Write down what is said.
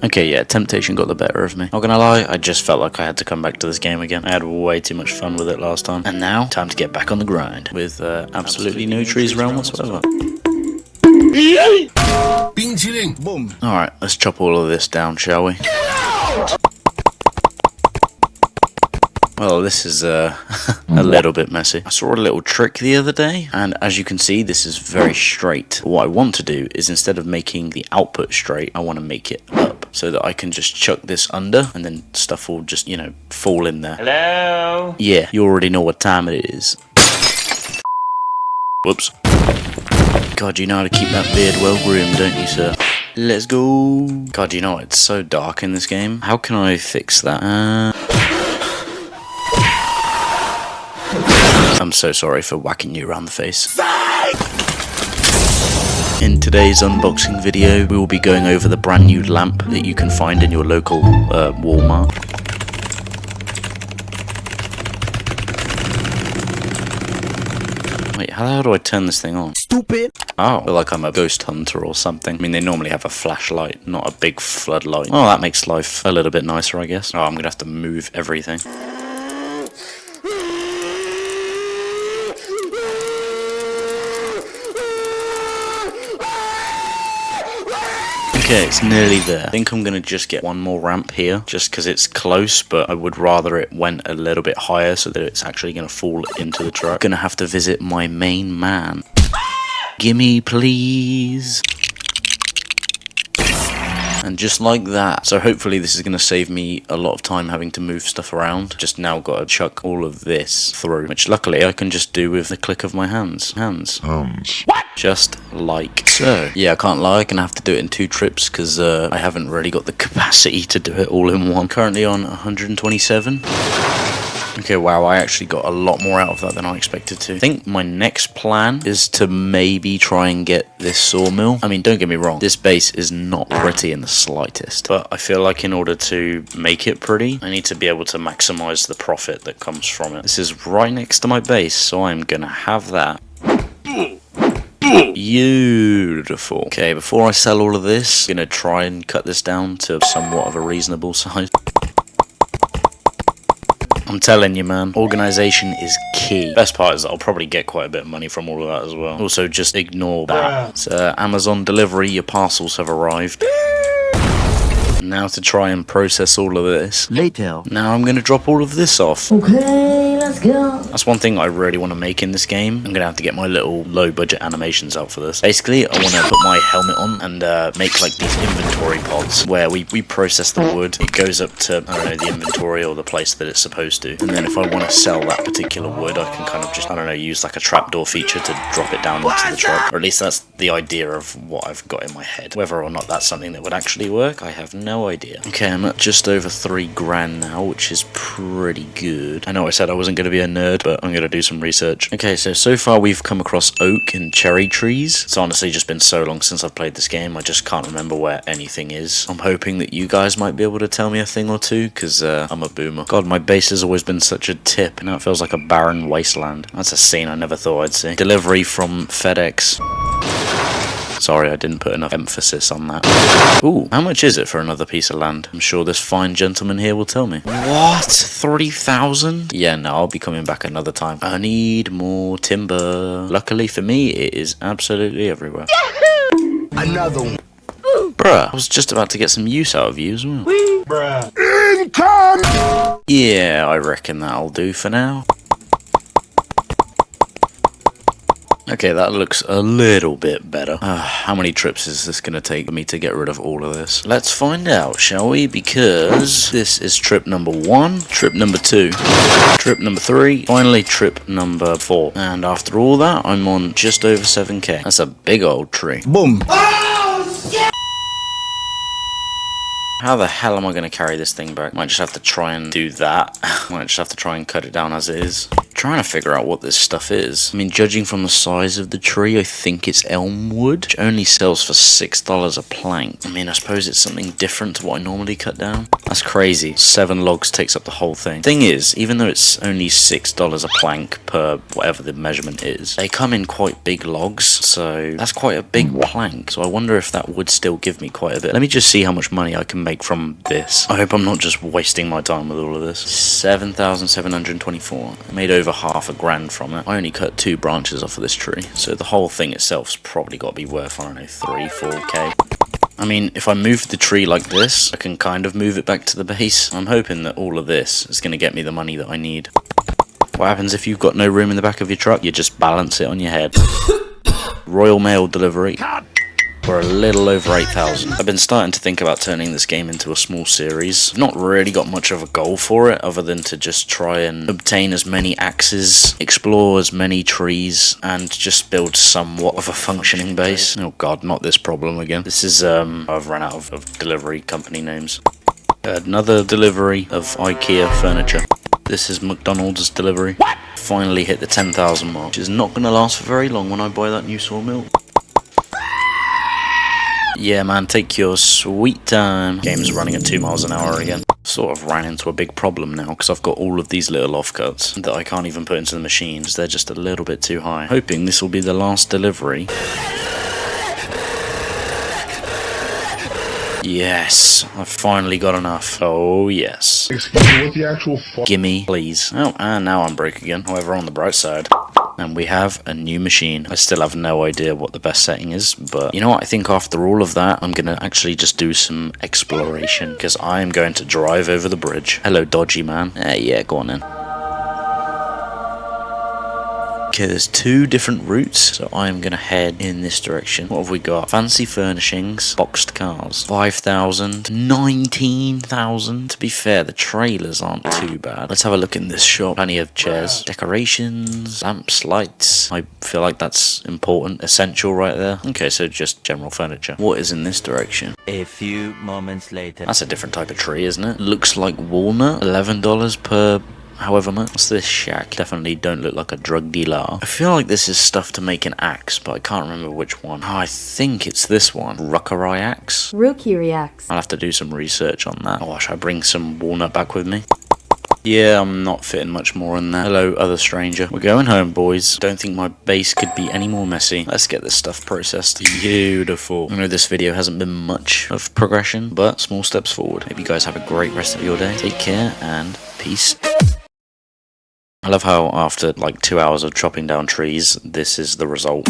Okay, yeah, temptation got the better of me. Not gonna lie, I just felt like I had to come back to this game again. I had way too much fun with it last time. And now, time to get back on the grind. With absolutely no trees around whatsoever. Boom. Alright, let's chop all of this down, shall we? Well, this is a little bit messy. I saw a little trick the other day, and as you can see, this is very straight. What I want to do is, instead of making the output straight, I want to make it up, so that I can just chuck this under, and then stuff will just, you know, fall in there. Hello? Yeah, you already know what time it is. Whoops. God, you know how to keep that beard well groomed, don't you, sir? Let's go. God, you know what? It's so dark in this game. How can I fix that? I'm so sorry for whacking you around the face. In today's unboxing video, we will be going over the brand new lamp that you can find in your local Walmart. Wait, how the hell do I turn this thing on? Stupid. Oh, I feel like I'm a ghost hunter or something. I mean, they normally have a flashlight, not a big floodlight. Oh, that makes life a little bit nicer, I guess. Oh, I'm gonna have to move everything. Okay, it's nearly there. I think I'm going to just get one more ramp here, just because it's close, but I would rather it went a little bit higher so that it's actually going to fall into the truck. Going to have to visit my main man. Gimme, please. And just like that. So hopefully this is going to save me a lot of time having to move stuff around. Just now got to chuck all of this through, which luckily I can just do with the click of my hands. What? Just like so. Yeah, I can't lie, I'm going to have to do it in 2 trips because I haven't really got the capacity to do it all in one. Currently on 127. Okay, wow, I actually got a lot more out of that than I expected to. I think my next plan is to maybe try and get this sawmill. I mean, don't get me wrong, this base is not pretty in the slightest, but I feel like in order to make it pretty, I need to be able to maximize the profit that comes from it. This is right next to my base, so I'm gonna have that. Beautiful. Okay, before I sell all of this, I'm gonna try and cut this down to somewhat of a reasonable size. I'm telling you, man, organization is key. Best part is that I'll probably get quite a bit of money from all of that as well. Also, just ignore that. It's Amazon delivery, your parcels have arrived. Now to try and process all of this. Later. Now I'm going to drop all of this off. Okay, let's go. That's one thing I really want to make in this game. I'm going to have to get my little low budget animations out for this. Basically, I want to put my helmet on and make like these inventory pods where we process the wood. It goes up to, I don't know, the inventory or the place that it's supposed to. And then if I want to sell that particular wood, I can kind of just, I don't know, use like a trapdoor feature to drop it down into the truck. Or at least that's the idea of what I've got in my head. Whether or not that's something that would actually work, I have no idea. Okay, I'm at just over 3 grand now, which is pretty good. I know I said I wasn't going to be a nerd, but I'm going to do some research. Okay, so far we've come across oak and cherry trees. It's honestly just been so long since I've played this game, I just can't remember where anything is. I'm hoping that you guys might be able to tell me a thing or two, because I'm a boomer. God, my base has always been such a tip. Now it feels like a barren wasteland. That's a scene I never thought I'd see. Delivery from FedEx. Sorry, I didn't put enough emphasis on that. Ooh, how much is it for another piece of land? I'm sure this fine gentleman here will tell me. What? 3,000? Yeah, no, I'll be coming back another time. I need more timber. Luckily for me, it is absolutely everywhere. Yahoo! Another one. Bruh, I was just about to get some use out of you as well. Bruh. Income! Yeah, I reckon that'll do for now. Okay, that looks a little bit better. How many trips is this going to take for me to get rid of all of this? Let's find out, shall we? Because this is trip number 1, trip number 2, trip number 3, finally trip number 4. And after all that, I'm on just over 7k. That's a big old tree. Boom. How the hell am I going to carry this thing back? Might just have to try and do that. Might just have to try and cut it down as it is. trying to figure out what this stuff is. I mean, judging from the size of the tree, I think it's elm wood, which only sells for $6 a plank. I mean, I suppose it's something different to what I normally cut down. That's crazy. 7 logs takes up the whole thing. Thing is, even though it's only $6 a plank per whatever the measurement is, they come in quite big logs, so that's quite a big plank. So I wonder if that would still give me quite a bit. Let me just see how much money I can make from this. I hope I'm not just wasting my time with all of this. 7,724. I made over half a grand from it. I only cut 2 branches off of this tree, so the whole thing itself's probably got to be worth, I don't know, 3, 4k. I mean, if I move the tree like this, I can kind of move it back to the base. I'm hoping that all of this is going to get me the money that I need. What happens if you've got no room in the back of your truck? You just balance it on your head. Royal Mail delivery for a little over 8,000. I've been starting to think about turning this game into a small series. I've not really got much of a goal for it other than to just try and obtain as many axes, explore as many trees, and just build somewhat of a functioning base. Oh god, not this problem again. This is, I've run out of delivery company names. Another delivery of IKEA furniture. This is McDonald's delivery. Finally hit the 10,000 mark, which is not going to last for very long when I buy that new sawmill. Yeah man, take your sweet time. Game's running at 2 miles an hour again. Sort of ran into a big problem now because I've got all of these little offcuts that I can't even put into the machines. They're just a little bit too high. Hoping this will be the last delivery. Yes, I've finally got enough. Oh yes. Excuse me, what the actual fuck? Gimme, please. Oh, and now I'm broke again. However, on the bright side, and we have a new machine. I still have no idea what the best setting is, but you know what? I think after all of that, I'm gonna actually just do some exploration because I am going to drive over the bridge. Hello, dodgy man. Yeah, go on then. Okay, there's 2 different routes, so I'm gonna head in this direction. What have we got? Fancy furnishings, boxed cars, 5,000, 19,000. To be fair, the trailers aren't too bad. Let's have a look in this shop. Plenty of chairs, decorations, lamps, lights. I feel like that's important, essential right there. Okay, so just general furniture. What is in this direction? A few moments later. That's a different type of tree, isn't it? Looks like walnut, $11 per however much. What's this shack? Definitely don't look like a drug dealer. I feel like this is stuff to make an axe, but I can't remember which one. Oh, I think it's this one. Ruckerai axe? Rookie axe. I'll have to do some research on that. Oh, should I bring some walnut back with me? Yeah, I'm not fitting much more in there. Hello, other stranger. We're going home, boys. Don't think my base could be any more messy. Let's get this stuff processed. Beautiful. I know this video hasn't been much of progression, but small steps forward. Hope you guys have a great rest of your day. Take care and peace. I love how after like 2 hours of chopping down trees, this is the result.